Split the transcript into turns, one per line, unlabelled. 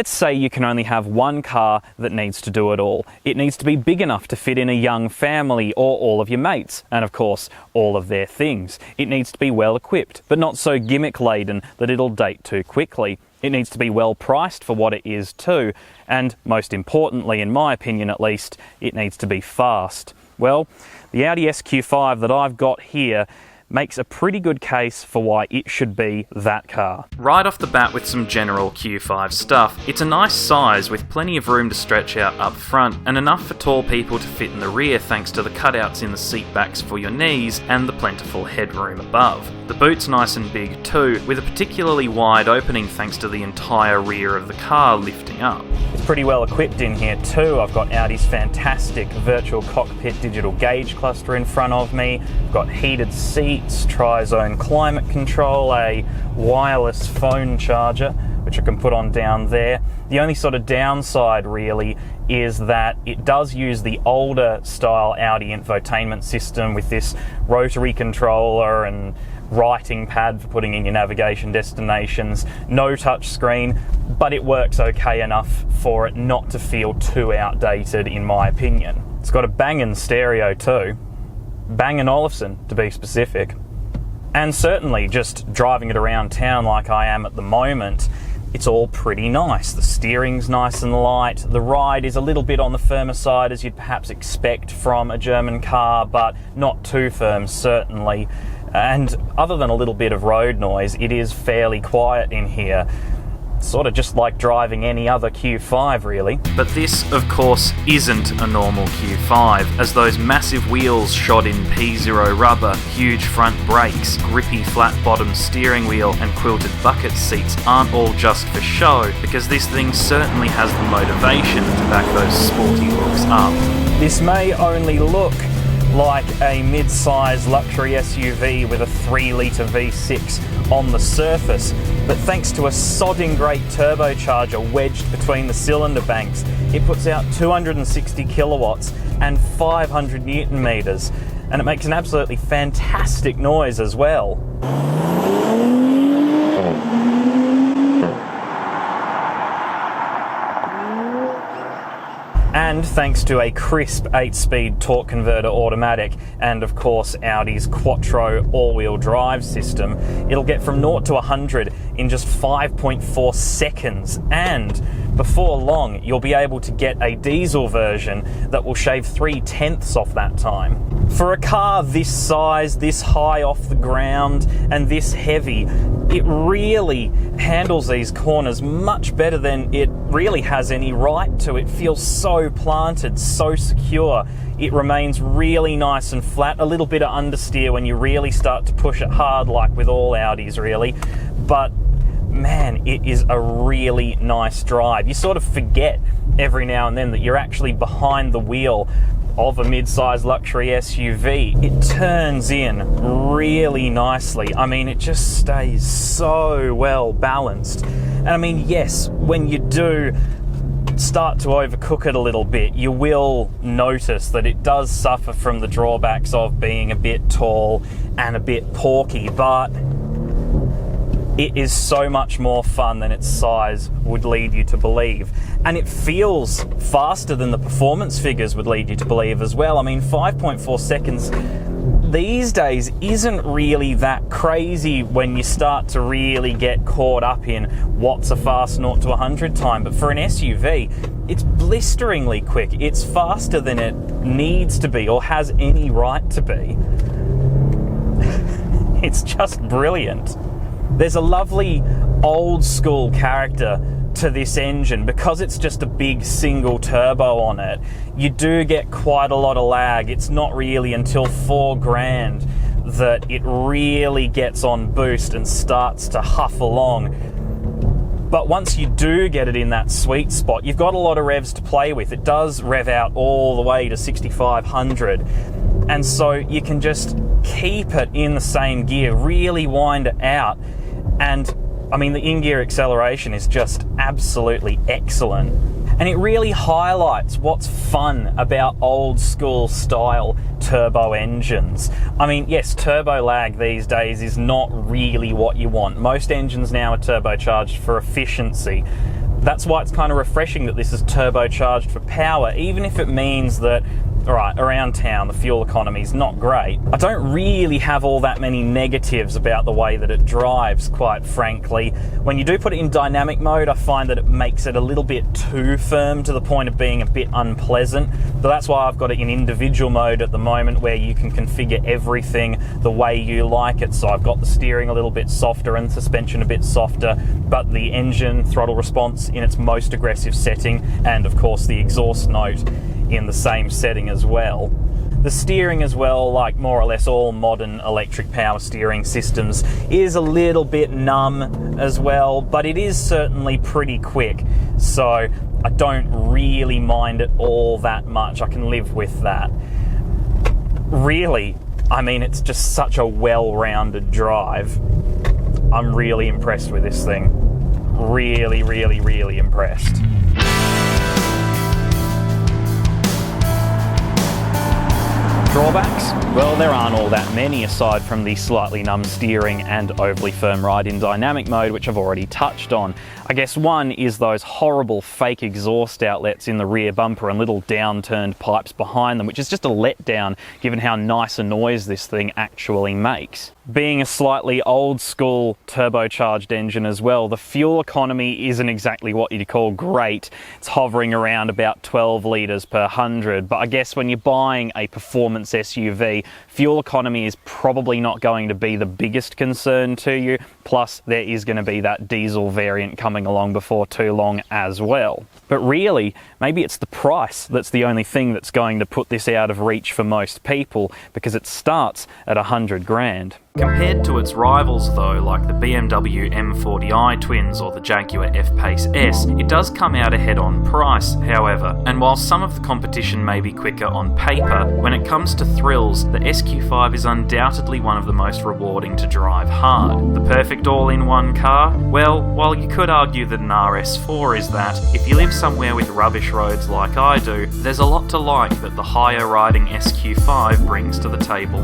Let's say you can only have one car that needs to do it all. It needs to be big enough to fit in a young family or all of your mates, and of course, all of their things. It needs to be well equipped, but not so gimmick-laden that it'll date too quickly. It needs to be well priced for what it is too, and most importantly, in my opinion at least, it needs to be fast. Well, the Audi SQ5 that I've got here makes a pretty good case for why it should be that car. Right off the bat with some general Q5 stuff, it's a nice size with plenty of room to stretch out up front and enough for tall people to fit in the rear thanks to the cutouts in the seat backs for your knees and the plentiful headroom above. The boot's nice and big too, with a particularly wide opening thanks to the entire rear of the car lifting up. It's pretty well equipped in here too. I've got Audi's fantastic virtual cockpit digital gauge cluster in front of me. I've got heated seats, tri-zone climate control, a wireless phone charger, which I can put on down there. The only sort of downside really is that it does use the older style Audi infotainment system with this rotary controller and writing pad for putting in your navigation destinations, no touch screen, but it works okay enough for it not to feel too outdated in my opinion. It's got a bangin' stereo too, Bang & Olufsen to be specific. And certainly just driving it around town like I am at the moment, it's all pretty nice. The steering's nice and light, the ride is a little bit on the firmer side as you'd perhaps expect from a German car, but not too firm certainly. And other than a little bit of road noise, it is fairly quiet in here. Sort of just like driving any other Q5 really. But this, of course, isn't a normal Q5, as those massive wheels shod in P0 rubber, huge front brakes, grippy flat bottom steering wheel and quilted bucket seats aren't all just for show, because this thing certainly has the motivation to back those sporty looks up. This may only look like a mid-size luxury SUV with a 3-litre V6 on the surface, but thanks to a sodding great turbocharger wedged between the cylinder banks, it puts out 260 kilowatts and 500 newton meters, and it makes an absolutely fantastic noise as well. And thanks to a crisp 8-speed torque converter automatic and of course Audi's Quattro all-wheel drive system, it'll get from 0 to 100 in just 5.4 seconds, and before long you'll be able to get a diesel version that will shave 3/10 off that time. For a car this size, this high off the ground and this heavy, it really handles these corners much better than it really has any right to. It feels so planted, so secure. It remains really nice and flat, a little bit of understeer when you really start to push it hard, like with all Audis really, but man, it is a really nice drive. You sort of forget every now and then that you're actually behind the wheel of a mid-size luxury SUV. It turns in really nicely. I mean, it just stays so well balanced. And I mean, yes, when you do start to overcook it a little bit, you will notice that it does suffer from the drawbacks of being a bit tall and a bit porky, but it is so much more fun than its size would lead you to believe. And it feels faster than the performance figures would lead you to believe as well. I mean, 5.4 seconds these days isn't really that crazy when you start to really get caught up in what's a fast 0 to 100 time. But for an SUV, it's blisteringly quick. It's faster than it needs to be or has any right to be. It's just brilliant. There's a lovely old school character to this engine because it's just a big single turbo on it. You do get quite a lot of lag. It's not really until 4 grand that it really gets on boost and starts to huff along. But once you do get it in that sweet spot, you've got a lot of revs to play with. It does rev out all the way to 6,500. And so you can just keep it in the same gear, really wind it out. And I mean, the in-gear acceleration is just absolutely excellent. And it really highlights what's fun about old school style turbo engines. I mean, yes, turbo lag these days is not really what you want. Most engines now are turbocharged for efficiency. That's why it's kind of refreshing that this is turbocharged for power, even if it means that, alright, around town the fuel economy is not great. I don't really have all that many negatives about the way that it drives, quite frankly. When you do put it in dynamic mode, I find that it makes it a little bit too firm to the point of being a bit unpleasant. But that's why I've got it in individual mode at the moment, where you can configure everything the way you like it. So I've got the steering a little bit softer and suspension a bit softer, but the engine throttle response in its most aggressive setting, and of course the exhaust note in the same setting as well. The steering as well, like more or less all modern electric power steering systems, is a little bit numb as well, but it is certainly pretty quick, so I don't really mind it all that much. I can live with that. Really, I mean, it's just such a well-rounded drive. I'm really impressed with this thing. Really, really, really impressed. Drawbacks? Well, there aren't all that many aside from the slightly numb steering and overly firm ride in dynamic mode, which I've already touched on. I guess one is those horrible fake exhaust outlets in the rear bumper and little downturned pipes behind them, which is just a letdown given how nice a noise this thing actually makes. Being a slightly old school turbocharged engine as well, the fuel economy isn't exactly what you'd call great. It's hovering around about 12 litres per 100, but I guess when you're buying a performance SUV, fuel economy is probably not going to be the biggest concern to you. Plus, there is going to be that diesel variant coming along before too long as well. But really, maybe it's the price that's the only thing that's going to put this out of reach for most people, because it starts at 100 grand. Compared to its rivals though, like the BMW M40i twins or the Jaguar F-Pace S, it does come out ahead on price, however, and while some of the competition may be quicker on paper, when it comes to thrills, the SQ5 is undoubtedly one of the most rewarding to drive hard. The perfect all-in-one car? Well, while you could argue that an RS4 is that, if you live somewhere with rubbish roads like I do, there's a lot to like that the higher riding SQ5 brings to the table.